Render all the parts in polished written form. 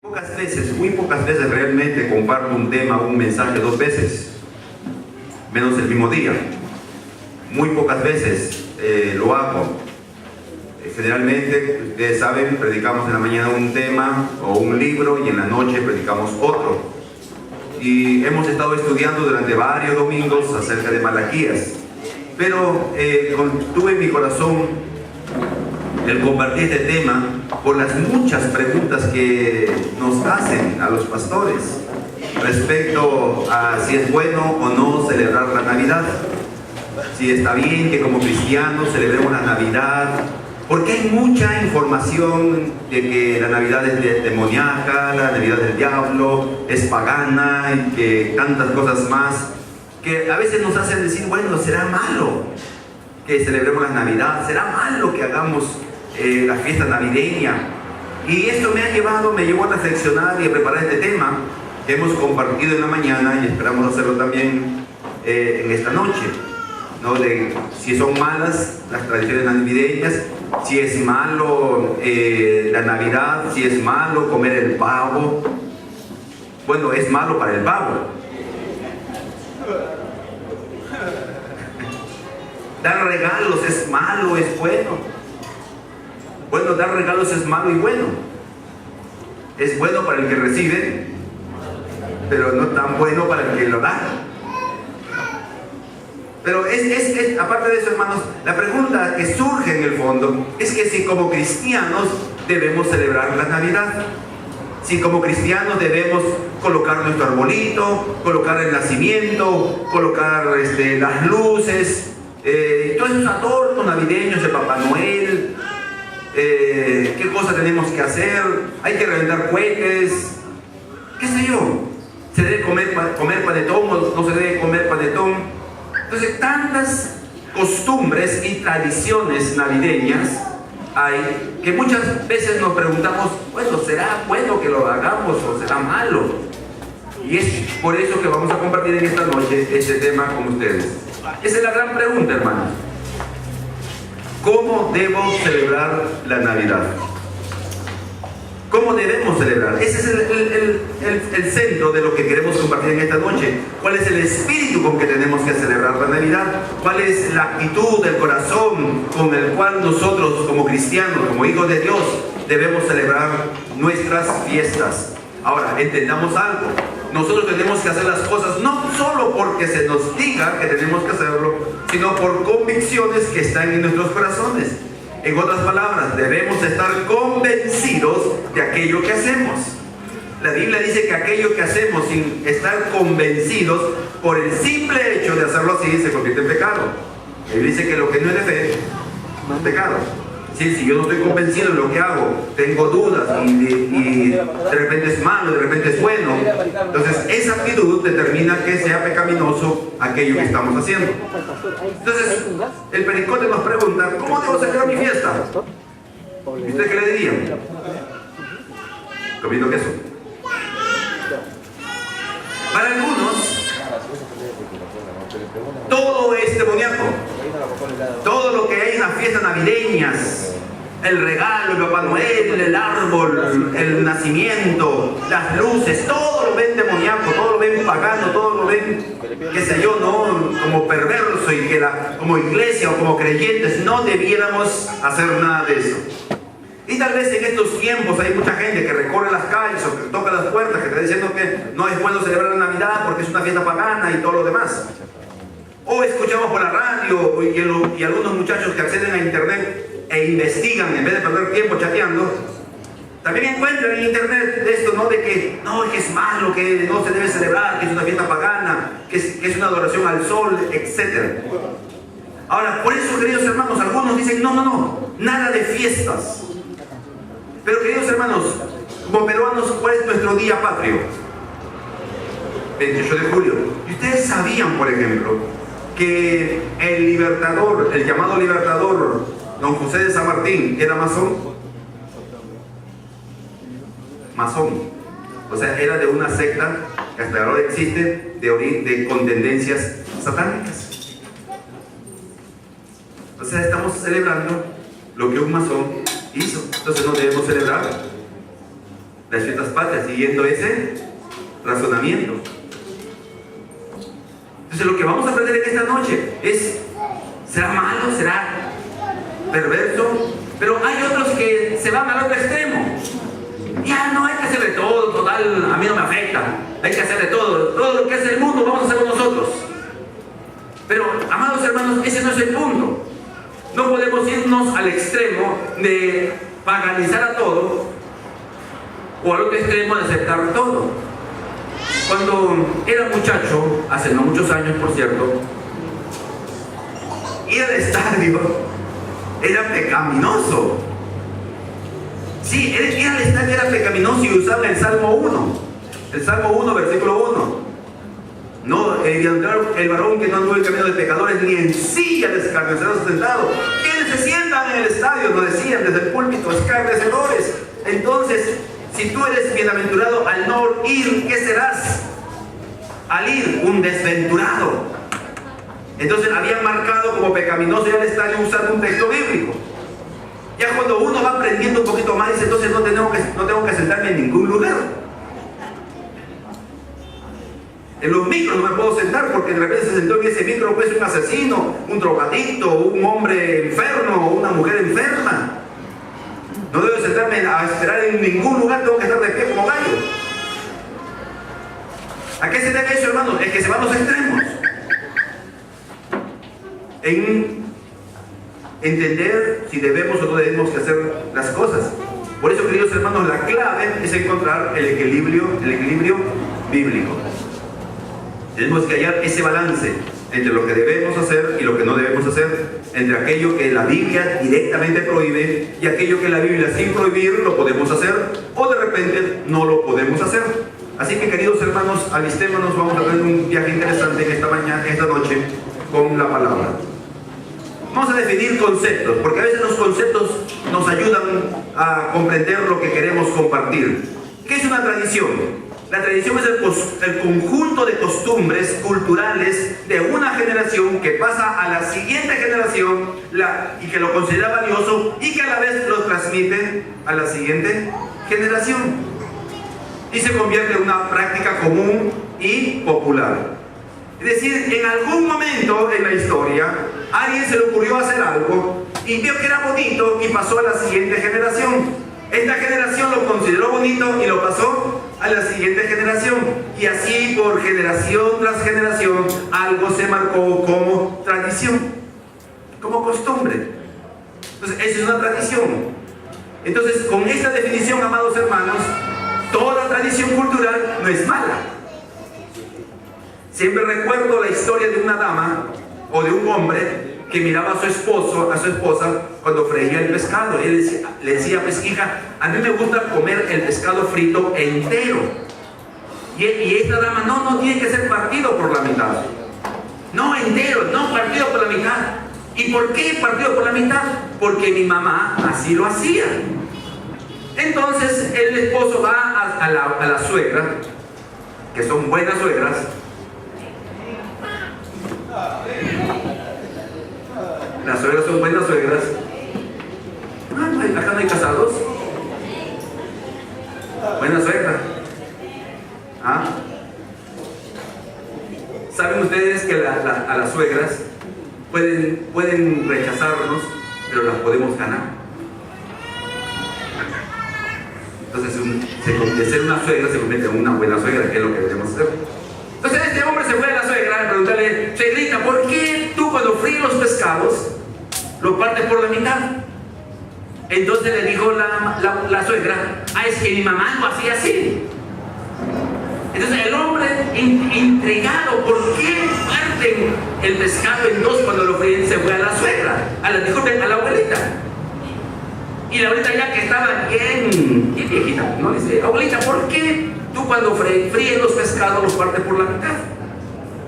Pocas veces, muy pocas veces realmente comparto un tema, un mensaje 2 veces, menos el mismo día. Muy pocas veces lo hago. Generalmente, ustedes saben, predicamos en la mañana un tema o un libro y en la noche predicamos otro. Y hemos estado estudiando durante varios domingos acerca de Malaquías. Pero tuve en mi corazón el compartir este tema por las muchas preguntas que nos hacen a los pastores respecto a si es bueno o no celebrar la Navidad, si está bien que como cristianos celebremos la Navidad, porque hay mucha información de que la Navidad es demoníaca, la Navidad del diablo, es pagana y que tantas cosas más que a veces nos hacen decir, bueno, será malo que celebremos la Navidad, será malo que hagamos la fiesta navideña. Y esto me llevó a reflexionar y a preparar este tema que hemos compartido en la mañana y esperamos hacerlo también en esta noche, ¿no? De si son malas las tradiciones navideñas, si es malo la Navidad, si es malo comer el pavo. Bueno, es malo para el pavo. Dar regalos es malo, es bueno. Bueno, dar regalos es malo y bueno. Es bueno para el que recibe, pero no tan bueno para el que lo da. Pero aparte de eso, hermanos, la pregunta que surge en el fondo es que si como cristianos debemos celebrar la Navidad, si como cristianos debemos colocar nuestro arbolito, colocar el nacimiento, colocar las luces, todos esos adornos navideños de Papá Noel, qué cosas tenemos que hacer, hay que reventar cohetes, qué sé yo, se debe comer panetón o no se debe comer panetón. Entonces, tantas costumbres y tradiciones navideñas hay que muchas veces nos preguntamos, bueno, ¿será bueno que lo hagamos o será malo? Y es por eso que vamos a compartir en esta noche este tema con ustedes. Esa es la gran pregunta, hermanos. ¿Cómo debo celebrar la Navidad? ¿Cómo debemos celebrar? Ese es el centro de lo que queremos compartir en esta noche. ¿Cuál es el espíritu con que tenemos que celebrar la Navidad? ¿Cuál es la actitud del corazón con el cual nosotros como cristianos, como hijos de Dios, debemos celebrar nuestras fiestas? Ahora, entendamos algo. Nosotros tenemos que hacer las cosas no solo porque se nos diga que tenemos que hacerlo, sino por convicciones que están en nuestros corazones. En otras palabras, debemos estar convencidos de aquello que hacemos. La Biblia dice que aquello que hacemos sin estar convencidos, por el simple hecho de hacerlo así, se convierte en pecado. La Biblia dice que lo que no es de fe, no es pecado. Si yo no estoy convencido de lo que hago, tengo dudas y de repente es malo, de repente es bueno, entonces esa actitud determina que sea pecaminoso aquello que estamos haciendo. Entonces, el pericote nos pregunta, ¿cómo debo celebrar mi fiesta? ¿Y usted qué le diría? Comiendo queso. Para algunos, todo es demoníaco. Todo lo que hay en las fiestas navideñas, el regalo, el Papá Noel, el árbol, el nacimiento, las luces, todo lo ven demoníaco, todo lo ven pagano, todo lo ven, qué sé yo, ¿no? Como perverso, y que como iglesia o como creyentes no debiéramos hacer nada de eso. Y tal vez en estos tiempos hay mucha gente que recorre las calles o que toca las puertas, que está diciendo que no es bueno celebrar la Navidad porque es una fiesta pagana y todo lo demás. O escuchamos por la radio y algunos muchachos que acceden a internet e investigan en vez de perder tiempo chateando, también encuentran en internet esto, ¿no? De que no, que es malo, que no se debe celebrar, que es una fiesta pagana, que es una adoración al sol, etc. Ahora, por eso, queridos hermanos, algunos dicen, no, nada de fiestas. Pero, queridos hermanos, como peruanos, ¿cuál es nuestro día patrio? 28 de julio. ¿Y ustedes sabían, por ejemplo, que el libertador, el llamado libertador, don José de San Martín, era masón? Masón. O sea, era de una secta que hasta ahora existe, con tendencias satánicas. O sea, estamos celebrando lo que un masón hizo. Entonces no debemos celebrar. las fiestas patrias, siguiendo ese razonamiento. Entonces lo que vamos a aprender en esta noche es, ¿será malo? ¿Será perverso? Pero hay otros que se van al otro extremo. Ya no hay que hacer de todo, total, a mí no me afecta. Hay que hacer de todo. Todo lo que hace el mundo vamos a hacerlo nosotros. Pero, amados hermanos, ese no es el punto. No podemos irnos al extremo de paganizar a todo o al otro extremo de aceptar todo. Cuando era muchacho, hace no muchos años por cierto, ir al estadio era pecaminoso. Sí, ir al estadio era pecaminoso y usaba el Salmo 1. El Salmo 1, versículo 1. No, el varón que no anduvo en camino de pecadores, ni en silla de escarnecedores sentado. ¿Quiénes se sientan en el estadio? Nos decían desde el púlpito, escarnecedores. Entonces, si tú eres bienaventurado al no ir, ¿qué serás? Al ir, un desventurado. Entonces, habían marcado como pecaminoso ir al estadio usando un texto bíblico. Ya cuando uno va aprendiendo un poquito más, dice, entonces no tengo que sentarme en ningún lugar. En los micros no me puedo sentar porque de repente se sentó en ese micro pues un asesino, un drogadicto, un hombre enfermo, una mujer enferma. No debo sentarme a esperar en ningún lugar, tengo que estar de pie como gallo. ¿A qué se debe eso, hermanos? Es que se van los extremos. En entender si debemos o no debemos que hacer las cosas. Por eso, queridos hermanos, la clave es encontrar el equilibrio bíblico. Tenemos que hallar ese balance entre lo que debemos hacer y lo que no debemos hacer, entre aquello que la Biblia directamente prohíbe y aquello que la Biblia sin prohibir lo podemos hacer o de repente no lo podemos hacer. Así que, queridos hermanos, alistémonos, vamos a tener un viaje interesante en esta noche con la palabra. Vamos a definir conceptos, porque a veces los conceptos nos ayudan a comprender lo que queremos compartir. ¿Qué es una tradición? La tradición es el conjunto de costumbres culturales de una generación que pasa a la siguiente generación y que lo considera valioso y que a la vez lo transmite a la siguiente generación. Y se convierte en una práctica común y popular. Es decir, en algún momento en la historia, a alguien se le ocurrió hacer algo y vio que era bonito y pasó a la siguiente generación. Esta generación lo consideró bonito y lo pasó a la siguiente generación. Y así por generación tras generación, algo se marcó como tradición, como costumbre. Entonces, eso es una tradición. Entonces, con esta definición, amados hermanos, toda tradición cultural no es mala. Siempre recuerdo la historia de una dama o de un hombre que miraba a su esposa cuando freía el pescado. Él le decía, pues hija, a mí me gusta comer el pescado frito entero. Y esta dama, no tiene que ser partido por la mitad. No entero, no partido por la mitad. ¿Y por qué partido por la mitad? Porque mi mamá así lo hacía. Entonces el esposo va a la suegra, que son buenas suegras. Las suegras son buenas suegras. Acá no hay casados. Buena suegra. ¿Saben ustedes que a las suegras pueden rechazarnos, pero las podemos ganar? Entonces, de ser una suegra se convierte en una buena suegra, que es lo que debemos hacer. Entonces este hombre se fue a la suegra a preguntarle, suegrita, ¿por qué tú cuando fríes los pescados lo partes por la mitad? Entonces le dijo la suegra, es que mi mamá lo hacía así. Entonces el hombre intrigado, ¿por qué parten el pescado en dos cuando lo fríen? Se fue a la suegra, dijo a la abuelita. Y la abuelita, ya que estaba bien viejita, ¿no? Dice, abuelita, ¿por qué tú cuando fríes los pescados los partes por la mitad?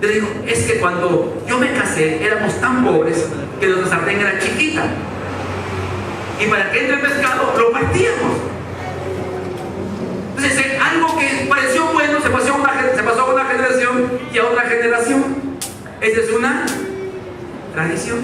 Le dijo, es que cuando yo me casé éramos tan pobres que nuestra sartén era chiquita. Y para que entre el pescado lo partíamos. Entonces algo que pareció bueno se pasó a una generación y a otra generación. Esa es una tradición.